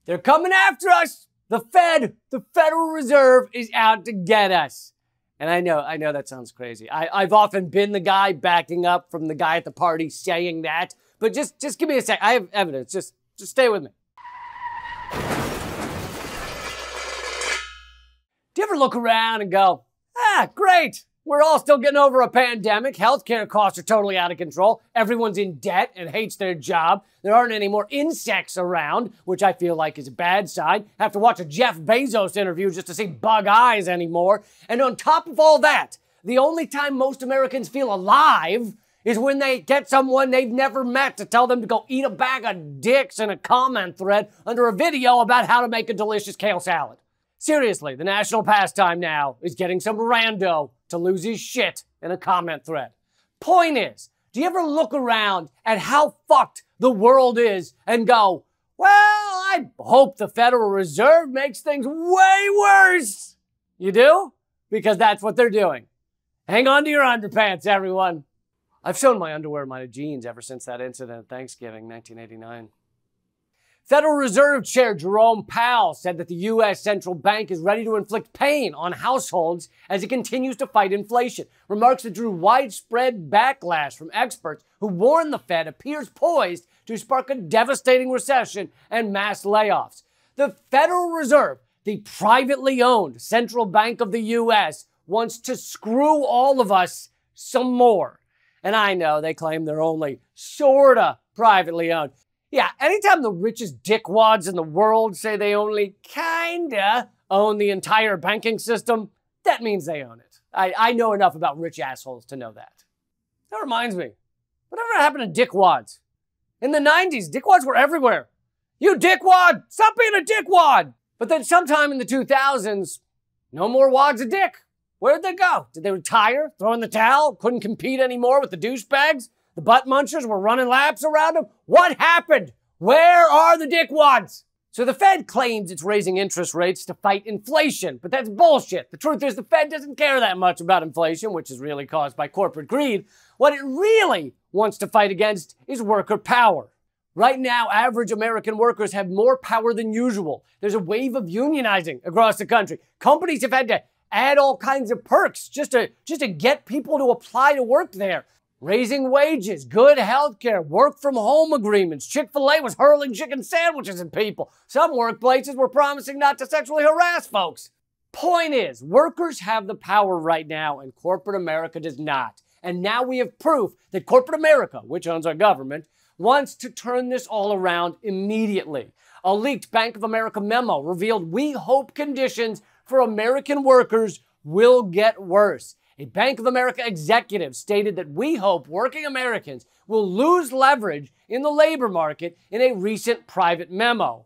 They're coming after us. The Federal Reserve is out to get us. And I know that sounds crazy. I've often been the guy backing up from the guy at the party saying that. But just give me a sec. I have evidence. Just stay with me. Do you ever look around and go, great. We're all still getting over a pandemic. Healthcare costs are totally out of control. Everyone's in debt and hates their job. There aren't any more insects around, which I feel like is a bad sign. I have to watch a Jeff Bezos interview just to see bug eyes anymore. And on top of all that, the only time most Americans feel alive is when they get someone they've never met to tell them to go eat a bag of dicks in a comment thread under a video about how to make a delicious kale salad. Seriously, the national pastime now is getting some rando to lose his shit in a comment thread. Point is, do you ever look around at how fucked the world is and go, well, I hope the Federal Reserve makes things way worse? You do? Because that's what they're doing. Hang on to your underpants, everyone. I've shown my underwear and my jeans ever since that incident at Thanksgiving, 1989. Federal Reserve Chair Jerome Powell said that the U.S. central bank is ready to inflict pain on households as it continues to fight inflation. Remarks that drew widespread backlash from experts who warned the Fed appears poised to spark a devastating recession and mass layoffs. The Federal Reserve, the privately owned central bank of the U.S., wants to screw all of us some more. And I know they claim they're only sorta privately owned. Yeah, anytime the richest dickwads in the world say they only kinda own the entire banking system, that means they own it. I know enough about rich assholes to know that. That reminds me, whatever happened to dickwads? In the 90s, dickwads were everywhere. You dickwad! Stop being a dickwad! But then sometime in the 2000s, no more wads of dick. Where'd they go? Did they retire? Throw in the towel? Couldn't compete anymore with the douchebags? The butt munchers were running laps around them? What happened? Where are the dickwads? So the Fed claims it's raising interest rates to fight inflation, but that's bullshit. The truth is the Fed doesn't care that much about inflation, which is really caused by corporate greed. What it really wants to fight against is worker power. Right now, average American workers have more power than usual. There's a wave of unionizing across the country. Companies have had to add all kinds of perks just to get people to apply to work there. Raising wages, good health care, work from home agreements. Chick-fil-A was hurling chicken sandwiches at people. Some workplaces were promising not to sexually harass folks. Point is, workers have the power right now and corporate America does not. And now we have proof that corporate America, which owns our government, wants to turn this all around immediately. A leaked Bank of America memo revealed we hope conditions for American workers will get worse. A Bank of America executive stated that we hope working Americans will lose leverage in the labor market in a recent private memo.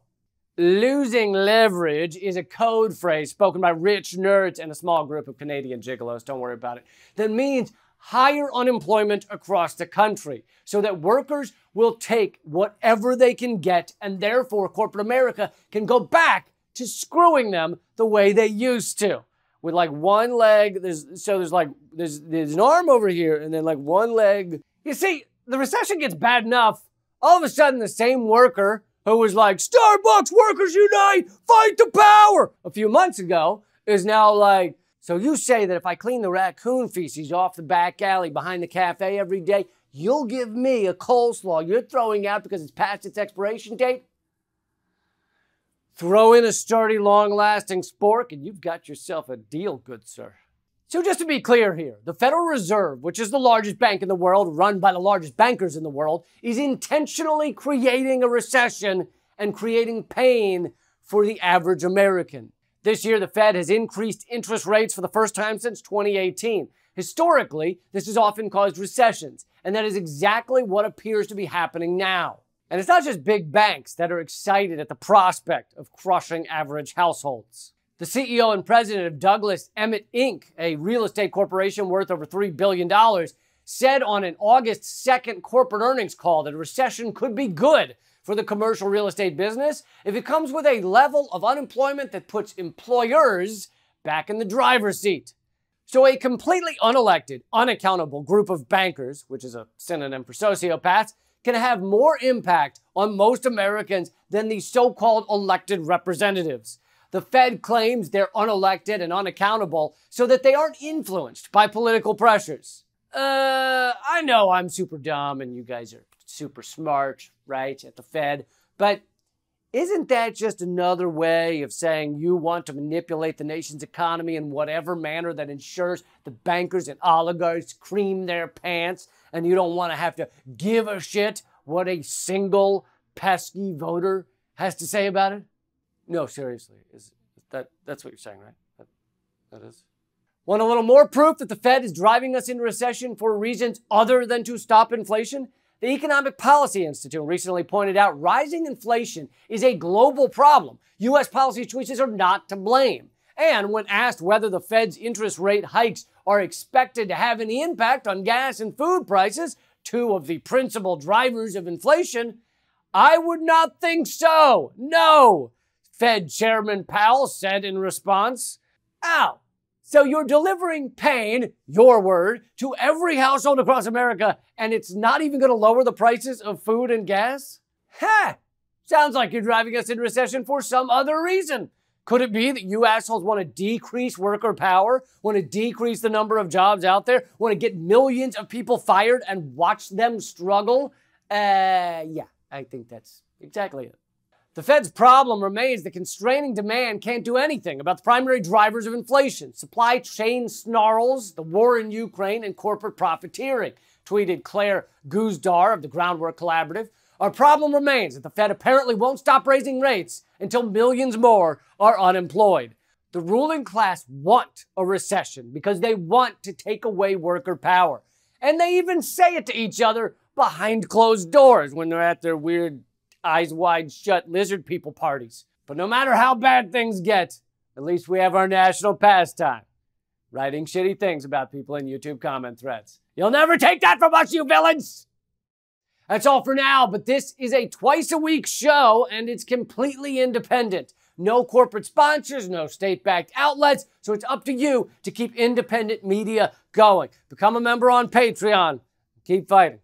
Losing leverage is a code phrase spoken by rich nerds and a small group of Canadian gigolos, don't worry about it, that means higher unemployment across the country so that workers will take whatever they can get and therefore corporate America can go back to screwing them the way they used to. With like one leg, there's an arm over here and then like one leg. You see, the recession gets bad enough. All of a sudden, the same worker who was like, Starbucks workers unite, fight the power, a few months ago, is now like, so you say that if I clean the raccoon feces off the back alley behind the cafe every day, you'll give me a coleslaw you're throwing out because it's past its expiration date? Throw in a sturdy, long-lasting spork, and you've got yourself a deal, good sir. So just to be clear here, the Federal Reserve, which is the largest bank in the world, run by the largest bankers in the world, is intentionally creating a recession and creating pain for the average American. This year, the Fed has increased interest rates for the first time since 2018. Historically, this has often caused recessions, and that is exactly what appears to be happening now. And it's not just big banks that are excited at the prospect of crushing average households. The CEO and president of Douglas Emmett Inc., a real estate corporation worth over $3 billion, said on an August 2nd corporate earnings call that a recession could be good for the commercial real estate business if it comes with a level of unemployment that puts employers back in the driver's seat. So a completely unelected, unaccountable group of bankers, which is a synonym for sociopaths, can have more impact on most Americans than the so-called elected representatives. The Fed claims they're unelected and unaccountable so that they aren't influenced by political pressures. I know I'm super dumb and you guys are super smart, right, at the Fed, but isn't that just another way of saying you want to manipulate the nation's economy in whatever manner that ensures the bankers and oligarchs cream their pants and you don't want to have to give a shit what a single pesky voter has to say about it? No, seriously, that's what you're saying, right? That is. Want a little more proof that the Fed is driving us into recession for reasons other than to stop inflation? The Economic Policy Institute recently pointed out rising inflation is a global problem. U.S. policy choices are not to blame. And when asked whether the Fed's interest rate hikes are expected to have any impact on gas and food prices, two of the principal drivers of inflation, I would not think so. No, Fed Chairman Powell said in response. Ow. So you're delivering pain, your word, to every household across America, and it's not even going to lower the prices of food and gas? Ha! Sounds like you're driving us into recession for some other reason. Could it be that you assholes want to decrease worker power, want to decrease the number of jobs out there, want to get millions of people fired and watch them struggle? Yeah, I think that's exactly it. The Fed's problem remains that constraining demand can't do anything about the primary drivers of inflation: supply chain snarls, the war in Ukraine, and corporate profiteering, tweeted Claire Guzdar of the Groundwork Collaborative. Our problem remains that the Fed apparently won't stop raising rates until millions more are unemployed. The ruling class want a recession because they want to take away worker power. And they even say it to each other behind closed doors when they're at their weird eyes wide shut lizard people parties. But no matter how bad things get, at least we have our national pastime: writing shitty things about people in YouTube comment threads. You'll never take that from us, you villains! That's all for now, but this is a twice-a-week show, and it's completely independent. No corporate sponsors, no state-backed outlets, so it's up to you to keep independent media going. Become a member on Patreon. Keep fighting.